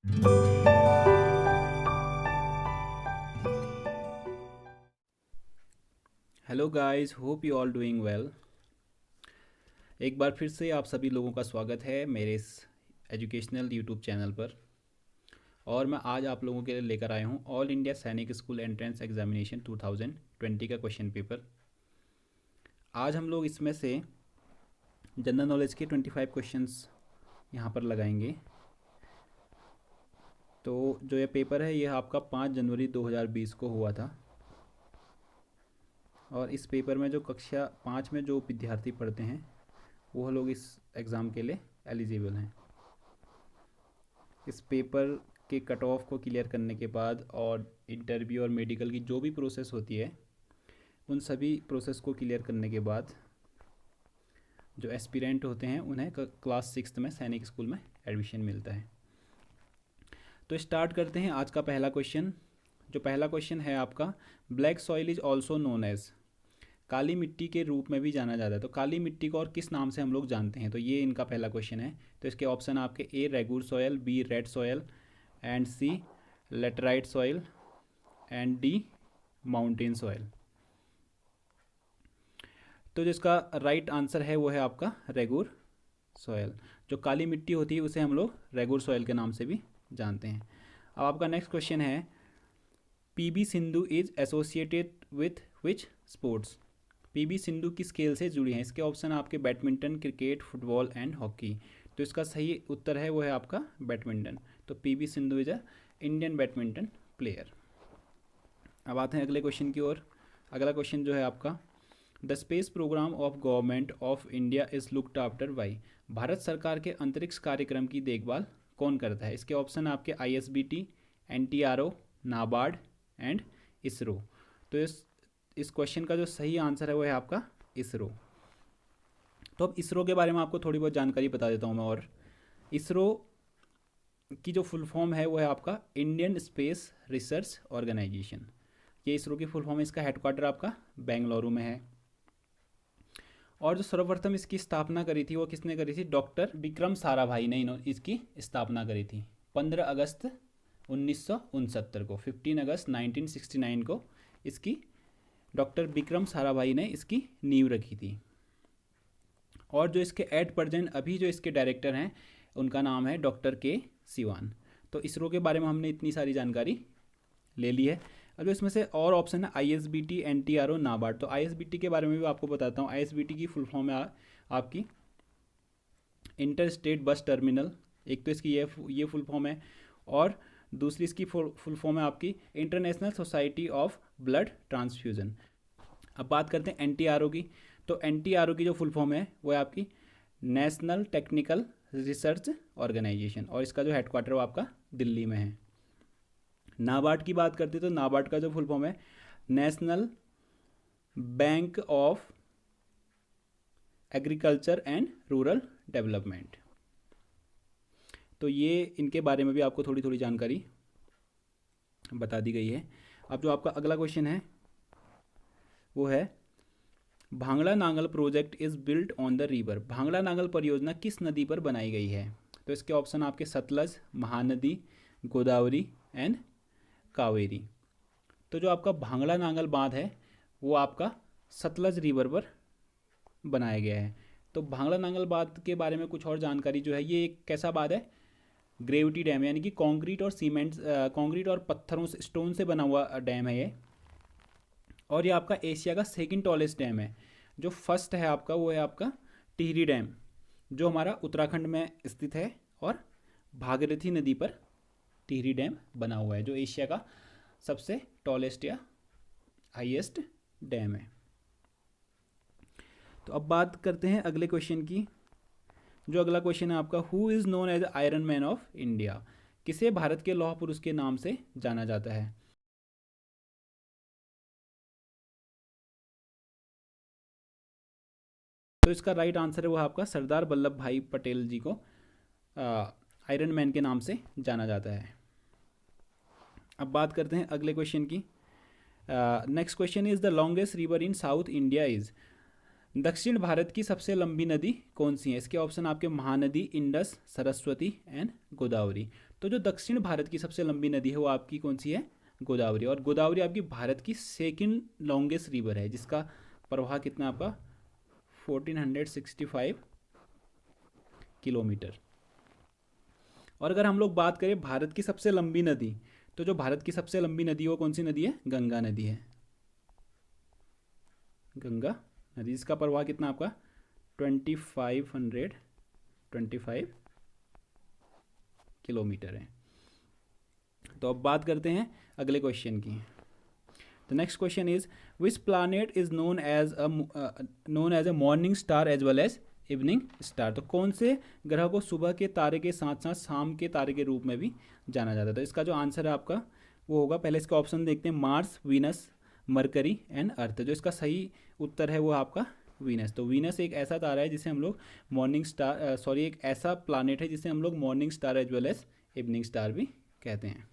Hello guys, hope you all doing well. एक बार फिर से आप सभी लोगों का स्वागत है मेरे इस एजुकेशनल यूट्यूब चैनल पर। और मैं आज आप लोगों के लिए लेकर आया हूँ ऑल इंडिया सैनिक स्कूल एंट्रेंस एग्जामिनेशन 2020 का क्वेश्चन पेपर। आज हम लोग इसमें से जनरल नॉलेज के 25 क्वेश्चंस यहाँ पर लगाएंगे। तो जो ये पेपर है, यह आपका 5 जनवरी 2020 को हुआ था। और इस पेपर में जो कक्षा 5 में जो विद्यार्थी पढ़ते हैं वो लोग इस एग्ज़ाम के लिए एलिजिबल हैं। इस पेपर के कट ऑफ को क्लियर करने के बाद और इंटरव्यू और मेडिकल की जो भी प्रोसेस होती है, उन सभी प्रोसेस को क्लियर करने के बाद जो एस्पिरेंट होते हैं उन्हें क्लास 6 में सैनिक स्कूल में एडमिशन मिलता है। तो स्टार्ट करते हैं आज का पहला क्वेश्चन। जो पहला क्वेश्चन है आपका, black soil is also known as, काली मिट्टी के रूप में भी जाना जाता है। तो काली मिट्टी को और किस नाम से हम लोग जानते हैं, तो ये इनका पहला क्वेश्चन है। तो इसके ऑप्शन आपके A regur soil, B red soil, and C laterite soil, and D mountain soil. तो जिसका राइट आंसर है वो है आपका रेगुर सॉयल। जो काली मिट्टी होती है उसे हम लोग रेगुर सॉयल के नाम से भी जानते हैं। अब आपका नेक्स्ट क्वेश्चन है, P B Sindhu is associated with which sports. P B Sindhu किस खेल से जुड़ी हैं। इसके ऑप्शन आपके badminton, cricket, football and hockey. तो इसका सही उत्तर है वो है आपका बैडमिंटन। तो P B Sindhu is a Indian badminton player. अब आते हैं अगले क्वेश्चन की ओर। अगला क्वेश्चन जो है आपका, the space programme of government of India is looked after by. Bharat सरकार के अंतरिक्ष कार्यक्रम की देखभाल कौन करता है। इसके ऑप्शन आपके ISBT, NTRO, NABARD and ISRO. तो इस क्वेश्चन का जो सही आंसर है वो है आपका इसरो। तो अब इसरो के बारे में आपको थोड़ी बहुत जानकारी बता देता हूँ मैं। और इसरो की जो फुल फॉर्म है वो है आपका इंडियन स्पेस रिसर्च ऑर्गेनाइजेशन। ये इसरो की फुल फॉर्म है। इसका हेडक्वार्टर आपका बेंगलुरु में है। और जो सर्वप्रथम इसकी स्थापना करी थी वो किसने करी थी, डॉक्टर विक्रम साराभाई ने इसकी स्थापना करी थी 15 अगस्त 1969 को। 15 अगस्त 1969 को इसकी डॉक्टर विक्रम साराभाई ने इसकी नींव रखी थी। और जो इसके एट प्रेजेंट अभी जो इसके डायरेक्टर हैं उनका नाम है डॉक्टर के सिवान। तो इसरो के बारे में हमने इतनी सारी जानकारी ले ली है। अब जो इसमें से और ऑप्शन है ISBT, NTRO, नाबार्ड। तो ISBT के बारे में भी आपको बताता हूँ। ISBT की फुल फॉर्म है आपकी इंटर स्टेट बस टर्मिनल। एक तो इसकी ये फुल फॉर्म है, और दूसरी इसकी फुल फॉर्म है आपकी international society of blood transfusion. अब बात करते हैं NTRO की। तो NTRO की जो फुल फॉर्म है वो है आपकी नेशनल टेक्निकल रिसर्च ऑर्गेनाइजेशन, और इसका जो हेडक्वार्टर वो आपका दिल्ली में है। नाबार्ड की बात करते हैं तो नाबार्ड का जो फुल फॉर्म है national bank of agriculture and rural development. तो ये इनके बारे में भी आपको थोड़ी थोड़ी जानकारी बता दी गई है। अब जो आपका अगला क्वेश्चन है वो है, bhangra Nangal project is built on the river. Bhangra Nangal परियोजना किस नदी पर बनाई गई है। तो इसके ऑप्शन आपके सतलज, महानदी, गोदावरी एंड कावेरी। तो जो आपका भांगड़ा नांगल बांध है वो आपका सतलज रिवर पर बनाया गया है। तो भांगड़ा नांगल बांध के बारे में कुछ और जानकारी जो है, ये एक कैसा बांध है, ग्रेविटी डैम, यानी कि कंक्रीट और पत्थरों से, स्टोन से बना हुआ डैम है ये। और ये आपका एशिया का सेकंड टॉलेस्ट डैम है। जो फर्स्ट है आपका वो है आपका टिहरी डैम, जो हमारा उत्तराखंड में स्थित है, और भागीरथी नदी पर टिहरी डैम बना हुआ है, जो एशिया का सबसे टॉलेस्ट या हाईएस्ट डैम है। तो अब बात करते हैं अगले क्वेश्चन की। जो अगला क्वेश्चन है आपका, who is known as iron man of India. किसे भारत के लौह पुरुष के नाम से जाना जाता है। तो इसका राइट आंसर है वो आपका सरदार वल्लभ भाई पटेल जी को आयरन मैन के नाम से जाना जाता है। अब बात करते हैं अगले क्वेश्चन की। Next question is the longest river in south India is. दक्षिण भारत की सबसे लंबी नदी कौन सी है। इसके ऑप्शन आपके महानदी, इंडस, सरस्वती एंड गोदावरी। तो जो दक्षिण भारत की सबसे लंबी नदी है वो आपकी कौन सी है? गोदावरी। और गोदावरी आपकी भारत की सेकंड लॉन्गेस्ट रिवर है, जिसका प्रवाह कितना आपका 1465 किलोमीटर। और अगर हम लोग बात करें भारत की सबसे लंबी नदी, तो जो भारत की सबसे लंबी नदी वो कौन सी नदी है? गंगा नदी है। गंगा नदी, जिसका प्रवाह कितना आपका 2525 किलोमीटर है। तो अब बात करते हैं अगले क्वेश्चन की। The next question is which planet is known as a morning star as well as evening star. तो कौन से ग्रह को सुबह के तारे के साथ साथ शाम के तारे के रूप में भी जाना जाता है? तो इसका जो आंसर है आपका वो होगा, पहले इसका ऑप्शन देखते हैं, Mars, Venus, mercury and earth. जो इसका सही उत्तर है वो आपका वीनस। तो वीनस एक ऐसा तारा है जिसे हम लोग मॉर्निंग स्टार एक ऐसा प्लानेट है जिसे हम लोग morning star as well as evening star भी कहते हैं।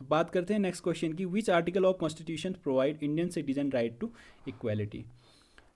बात करते हैं नेक्स्ट क्वेश्चन की। Which article of constitution provide Indian citizen right to equality.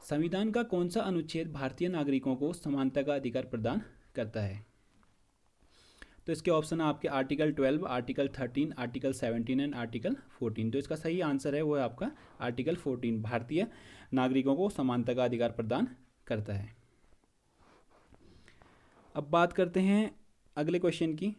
संविधान का कौन सा अनुच्छेद भारतीय नागरिकों को समानता का अधिकार प्रदान करता है? तो इसके ऑप्शन है आपके article 12, article 13, article 17 and article 14। तो इसका सही आंसर है वो है आपका आर्टिकल 14, भारतीय नागरिकों को समानता का अधिकार प्रदान करता है। अब बात करते हैं अगले क्वेश्चन की।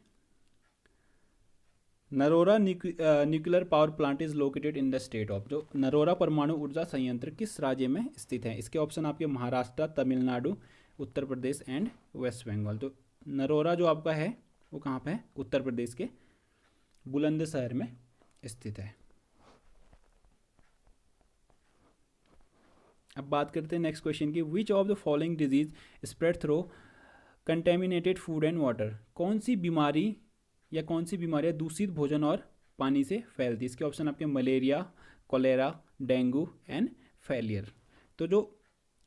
Narora nuclear power plant is located in the state of. जो नरोरा परमाणु ऊर्जा संयंत्र किस राज्य में स्थित है? इसके ऑप्शन आपके महाराष्ट्र, तमिलनाडु, उत्तर प्रदेश एंड वेस्ट बंगाल। तो नरोरा जो आपका है वो कहाँ पे है? उत्तर प्रदेश के बुलंदशहर में स्थित है। अब बात करते हैं नेक्स्ट क्वेश्चन की। विच of the following disease spread through contaminated food and water. कौन सी बीमारी या कौन सी बीमारियां दूषित भोजन और पानी से फैलती? इसके ऑप्शन आपके malaria, cholera, dengue and filaria. तो जो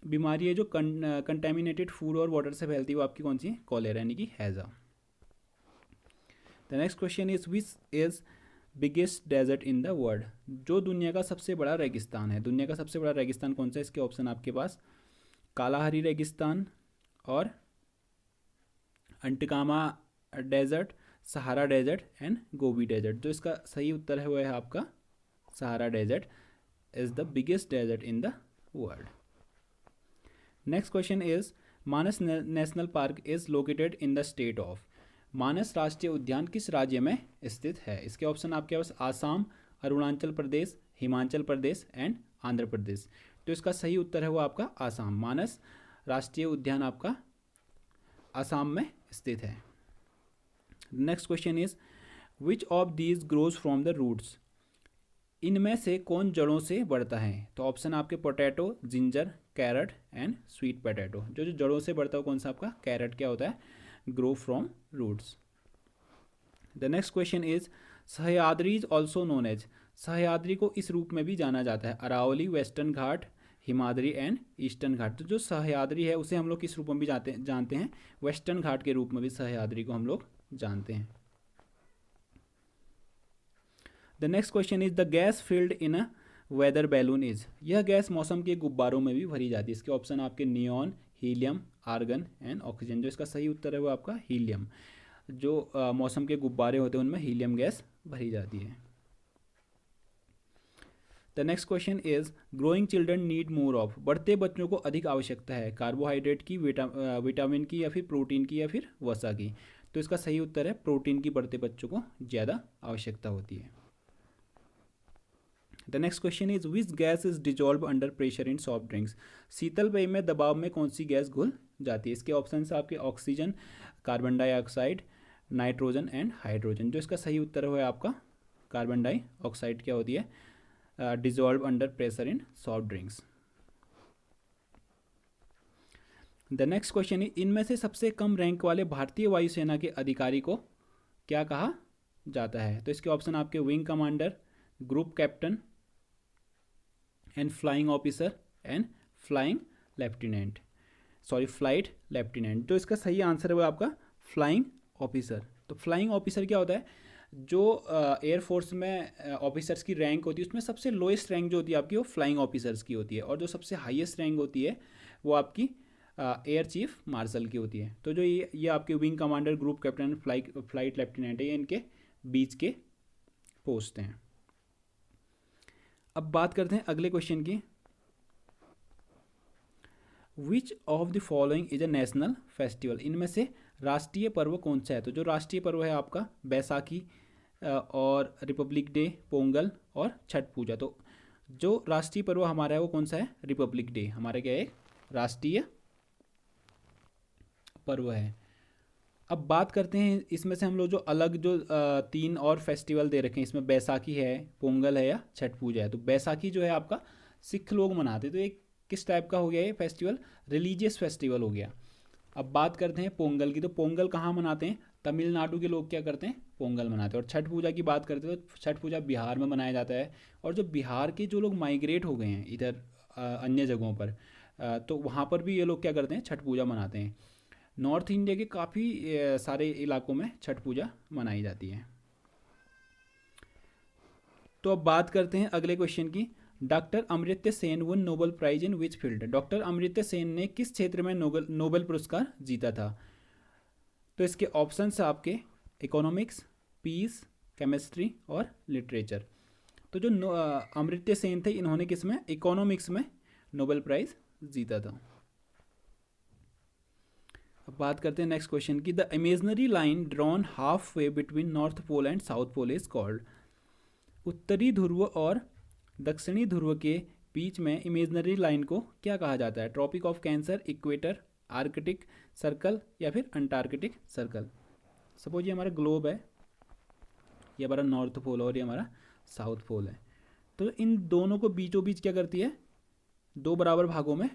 बीमारी है जो कंटेमिनेटेड फूड और वाटर से फैलती है वो आपकी कौन सी है? कोलेरा यानी कि हैजा। The next question is which is biggest desert in the world. जो दुनिया का सबसे बड़ा रेगिस्तान है, दुनिया का सबसे बड़ा रेगिस्तान कौन सा है? इसके ऑप्शन आपके पास कालाहारी रेगिस्तान और Atacama desert, Sahara desert and Gobi desert. जो इसका सही उत्तर है वो है आपका Sahara desert is the biggest desert in the world. Next question is Manas national park is located in the state of. Manas राष्ट्रीय उद्यान किस राज्य में स्थित है? इसके ऑप्शन आपके पास आसाम, अरुणाचल प्रदेश, हिमाचल प्रदेश एंड आंध्र प्रदेश। तो इसका सही उत्तर है वो आपका आसाम। मानस राष्ट्रीय उद्यान आपका आसाम में स्थित है। Next question is which of these grows from the roots. इनमें से कौन जड़ों से बढ़ता है? तो ऑप्शन आपके potato, ginger, carrot and sweet potato. जो जड़ों से बढ़ता है कौन सा आपका? कैरेट क्या होता है? Grow from roots. The next question is Sahyadri is also known as. Sahyadri को इस रूप में भी जाना जाता है Aravalli, Western Ghat, Himadri and Eastern Ghat. तो जो सह्याद्री है उसे हम लोग किस रूप में भी जानते हैं? वेस्टर्न घाट के रूप में भी सह्याद्री को हम लोग जानते हैं। The next question is the gas filled in a weather balloon is. यह गैस मौसम के गुब्बारों में भी भरी जाती है। इसके ऑप्शन आपके neon, helium, argon and oxygen. जो इसका सही उत्तर है वो आपका हीलियम। जो मौसम के गुब्बारे होते हैं उनमें हीलियम गैस भरी जाती है। The next question is growing children need more of. बढ़ते बच्चों को अधिक आवश्यकता है कार्बोहाइड्रेट की, विटामिन की या फिर प्रोटीन की या फिर वसा की। तो इसका सही उत्तर है प्रोटीन की बढ़ते बच्चों को ज़्यादा आवश्यकता होती है। The next question is which gas is dissolved under pressure in soft drinks. शीतल पेय में दबाव में कौन सी गैस घुल जाती है? इसके ऑप्शन आपके oxygen, carbon dioxide, nitrogen and hydrogen. जो इसका सही उत्तर है आपका कार्बन डाइऑक्साइड क्या होती है? Dissolve under pressure in soft drinks. The next question है इनमें से सबसे कम रैंक वाले भारतीय वायुसेना के अधिकारी को क्या कहा जाता है? तो इसके ऑप्शन आपके wing commander, group captain and flying officer and flying lieutenant, flight lieutenant. जो इसका सही आंसर है वो आपका फ्लाइंग ऑफिसर। तो फ्लाइंग ऑफिसर क्या होता है? जो एयरफोर्स में ऑफिसर्स की रैंक होती है उसमें सबसे लोएस्ट रैंक जो होती है आपकी वो फ्लाइंग ऑफिसर्स की होती है, और जो सबसे हाईएस्ट रैंक होती है वो आपकी एयर चीफ मार्शल की होती है। तो जो ये आपके wing commander, group captain, flight lieutenant है, ये इनके बीच के पोस्ट हैं। अब बात करते हैं अगले क्वेश्चन की। विच of the following is a national festival, इनमें से राष्ट्रीय पर्व कौन सा है? तो जो राष्ट्रीय पर्व है आपका बैसाखी और रिपब्लिक डे, पोंगल और छठ पूजा। तो जो राष्ट्रीय पर्व हमारा है वो कौन सा है? रिपब्लिक डे हमारा क्या है? राष्ट्रीय पर्व है। अब बात करते हैं इसमें से हम लोग जो अलग जो 3 और फेस्टिवल दे रखे हैं, इसमें बैसाखी है, पोंगल है या छठ पूजा है। तो बैसाखी जो है आपका सिख लोग मनाते, तो एक किस टाइप का हो गया ये फेस्टिवल? रिलीजियस फेस्टिवल हो गया। अब बात करते हैं पोंगल की। तो पोंगल कहाँ मनाते हैं? तमिलनाडु के लोग क्या करते हैं? पोंगल मनाते हैं। और छठ पूजा की बात करते हैं तो छठ पूजा बिहार में मनाया जाता है। और जो बिहार के जो लोग माइग्रेट हो गए हैं इधर अन्य जगहों पर, तो वहाँ पर भी ये लोग क्या करते हैं? छठ पूजा मनाते हैं। नॉर्थ इंडिया के काफ़ी सारे इलाकों में छठ पूजा मनाई जाती है। तो अब बात करते हैं अगले क्वेश्चन की। Doctor Amartya Sen won Nobel prize in which field? Doctor Amartya Sen ने किस क्षेत्र में नोबेल पुरस्कार जीता था? तो इसके ऑप्शंस है आपके इकोनॉमिक्स, पीस, केमिस्ट्री और लिटरेचर। तो जो अमर्त्य सेन थे, इन्होंने किस में? इकोनॉमिक्स में नोबेल प्राइज जीता था। अब बात करते हैं नेक्स्ट क्वेश्चन की। The imaginary line drawn half way between north pole and south pole is called? उत्तरी ध्रुव और दक्षिणी ध्रुव के बीच में इमेजनरी लाइन को क्या कहा जाता है? Tropic of cancer, equator, arctic circle या फिर अंटार्कटिक सर्कल। सपोज ये हमारा ग्लोब है, ये हमारा नॉर्थ पोल और ये हमारा साउथ पोल है। तो इन दोनों को बीचों बीच क्या करती है? 2 बराबर भागों में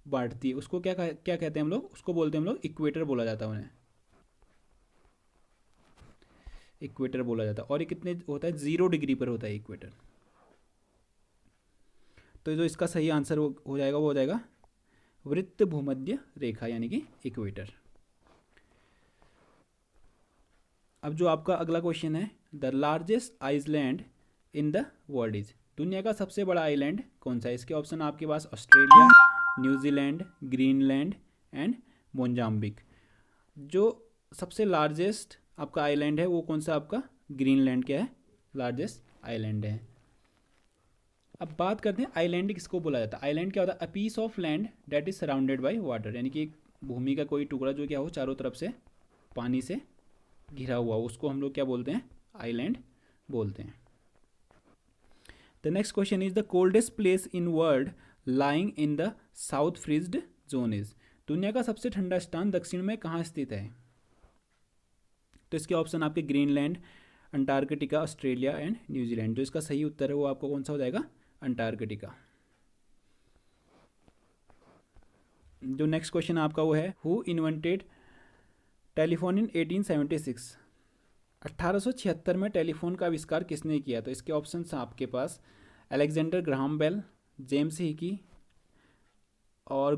बांटती है। उसको क्या कहते हैं हम लोग? उसको बोलते हैं हम लोग इक्वेटर बोला जाता है उन्हें, इक्वेटर बोला जाता है। और ये कितने होता है? 0 डिग्री पर होता है इक्वेटर। तो जो इसका सही आंसर हो जाएगा वो हो जाएगा वृत्त भूमध्य रेखा, यानी कि इक्वेटर। अब जो आपका अगला क्वेश्चन है, the largest island in the world is? दुनिया का सबसे बड़ा आइलैंड कौन सा है? इसके ऑप्शन आपके पास Australia, New Zealand, Greenland and Mozambique. जो सबसे लार्जेस्ट आपका आइलैंड है वो कौन सा? आपका ग्रीनलैंड क्या है? लार्जेस्ट आइलैंड है। अब बात करते हैं आइलैंड किसको बोला जाता है? आइलैंड क्या होता है? A piece of land that is surrounded by water, यानी कि एक भूमि का कोई टुकड़ा जो क्या हो चारों तरफ से पानी से घिरा हुआ, उसको हम लोग क्या बोलते हैं? आइलैंड बोलते हैं। The next question is the coldest place in world lying in the south freezed zone is? दुनिया का सबसे ठंडा स्थान दक्षिण में कहाँ स्थित है? तो इसके ऑप्शन आपके Greenland, Antarctica, Australia and New Zealand. जो इसका सही उत्तर है वो आपको कौन सा हो जाएगा? अंटार्कटिका। जो नेक्स्ट क्वेश्चन आपका वो है, हु इन्वेंटेड टेलीफोन इन 1876? 1876 में टेलीफोन का आविष्कार किसने किया? तो इसके ऑप्शन आपके पास Alexander Graham Bell, James Hicky और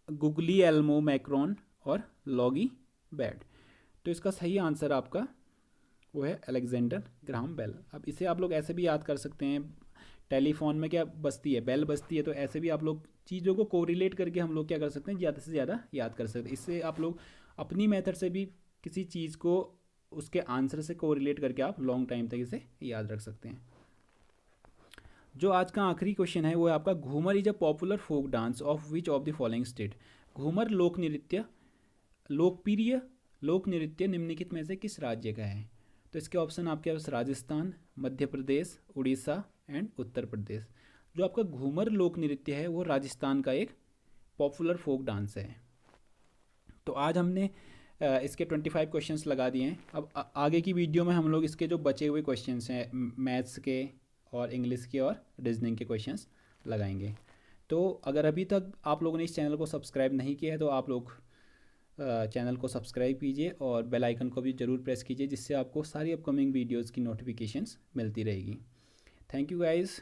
गुग्लिएल्मो मैक्रोन और लॉगी बैड। तो इसका सही आंसर आपका वो है अलेक्जेंडर ग्राहम बेल। अब इसे आप लोग ऐसे भी याद कर सकते हैं, टेलीफोन में क्या बजती है? बेल बजती है। तो ऐसे भी आप लोग चीज़ों को कोरिलेट करके हम लोग क्या कर सकते हैं? ज़्यादा से ज़्यादा याद कर सकते हैं। इससे आप लोग अपनी मेथड से भी किसी चीज़ को उसके आंसर से कोरिलेट करके आप लॉन्ग टाइम तक इसे याद रख सकते हैं। जो आज का आखिरी क्वेश्चन है वो है आपका, Ghoomar is a popular folk dance of which of the following state? Ghoomar लोकप्रिय लोक नृत्य निम्नलिखित में से किस राज्य का है? तो इसके ऑप्शन आपके पास राजस्थान, मध्य प्रदेश, उड़ीसा एंड उत्तर प्रदेश। जो आपका घूमर लोक नृत्य है वो राजस्थान का एक पॉपुलर फोक डांस है। तो आज हमने इसके 25 क्वेश्चंस लगा दिए हैं। अब आगे की वीडियो में हम लोग इसके जो बचे हुए क्वेश्चंस हैं मैथ्स के और इंग्लिश के और रीजनिंग के क्वेश्चंस लगाएंगे। तो अगर अभी तक आप लोगों ने इस चैनल को सब्सक्राइब नहीं किया है तो आप लोग चैनल को सब्सक्राइब कीजिए और बेल आइकन को भी ज़रूर प्रेस कीजिए, जिससे आपको सारी अपकमिंग वीडियोज़ की नोटिफिकेशंस मिलती रहेगी। Thank you guys.